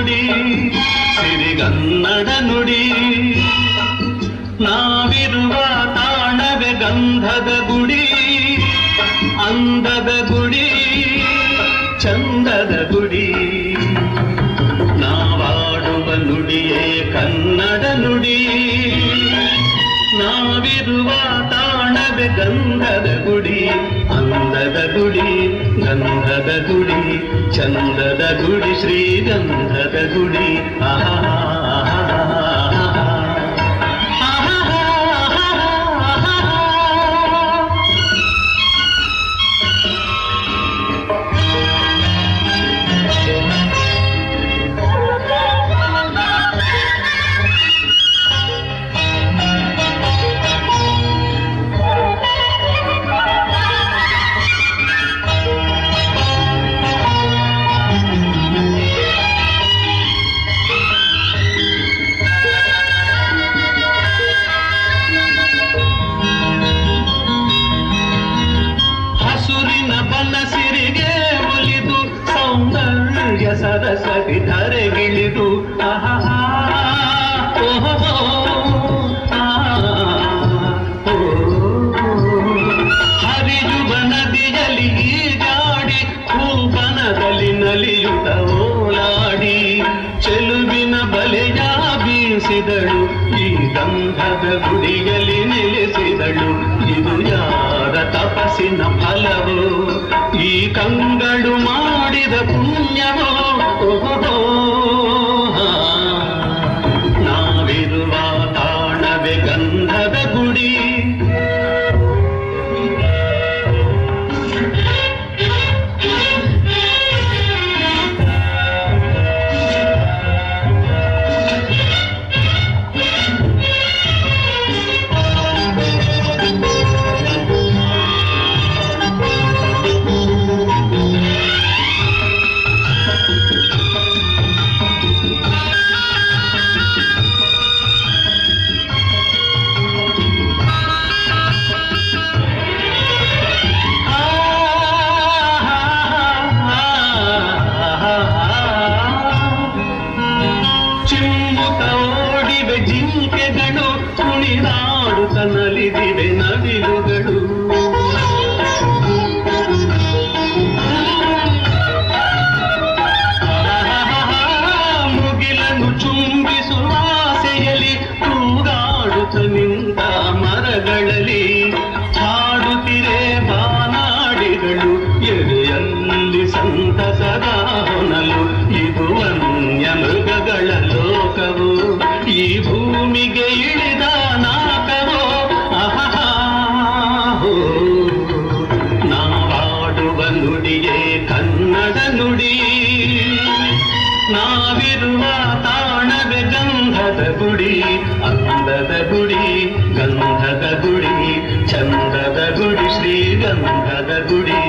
ನುಡಿ ಸಿರಿಗನ್ನಡ ನುಡಿ. ನಾವಿರುವ ತಾಣವೇ ಗಂಧದ ಗುಡಿ, ಅಂದದ ಗುಡಿ, ಚಂದದ ಗುಡಿ. ನಾವಾಡುವ ನುಡಿಯೇ ಕನ್ನಡ ನುಡಿ. ನಾವಿರುವ ತಾಣವೇ ಗಂಧದ ಗುಡಿ, ಅಂದದ ಗುಡಿ, ಗಂಧದ ಗುಡಿ, ಚಂದದ ಗುಡಿ, ಶ್ರೀಗಂಧದ ಗುಡಿ. ಬನಸಿರಿಗೆ ಒಲಿದು ಸೌಂದರ್ಯ ಸರಸವಿ ಧರೆಗಿಳಿದು ಹರಿಯುವ ನದಿಯಲ್ಲಿ ಈಜಾಡಿ ಹೂಬನದಲ್ಲಿ ನಲಿಯುತ್ತ ಓಲಾಡಿ ಚೆಲುವಿನ ಬಲೆಯ ಬೀಸಿದಳು, ಈ ಗಂಧದ ಗುಡಿಯಲ್ಲಿ ನೆಲೆಸಿದಳು. ಇದು ಯಾರ ತಪಸ್ಸಿನ ಫಲವೋ, ಈ ಕಂಗಳು ಮಾಡಿದ ಪುಣ್ಯವೋ. ನಾವಿರುವ ತಾಣವೇ ಗಂಧದ ಗುಡಿ. ಜಿಂಕೆಗಳು ಕುಣಿದಾಡುತ್ತ ನಲಿದಿವೆ ನವಿಲುಗಳು. ಮುಗಿಲನ್ನು ಚುಂಬಿಸುವ ಆಸೆಯಲ್ಲಿ ತೂಗಾಡುತ್ತ ನಿಂತ ಮರಗಳಲ್ಲಿ ಹಾಡುತ್ತಿರೆ ಬಾನಾಡಿಗಳು. ಎದೆಯಲ್ಲಿ ಸಂತಸದ ಹೊನಲು, ಇದು ವನ್ಯ ಮೃಗಗಳ ಲೋಕವು, ಈ ಭೂಮಿಗೆ ಇಳಿದ ನಾಕವೋ. ನಾವಾಡುವ ನುಡಿಯೇ ಕನ್ನಡ ನುಡಿ. ನಾವಿರುವ ತಾಣವೇ ಗಂಧದ ಗುಡಿ, ಅಂದದ ಗುಡಿ, ಗಂಧದ ಗುಡಿ, ಚಂದದ ಗುಡಿ, ಶ್ರೀಗಂಧದ ಗುಡಿ.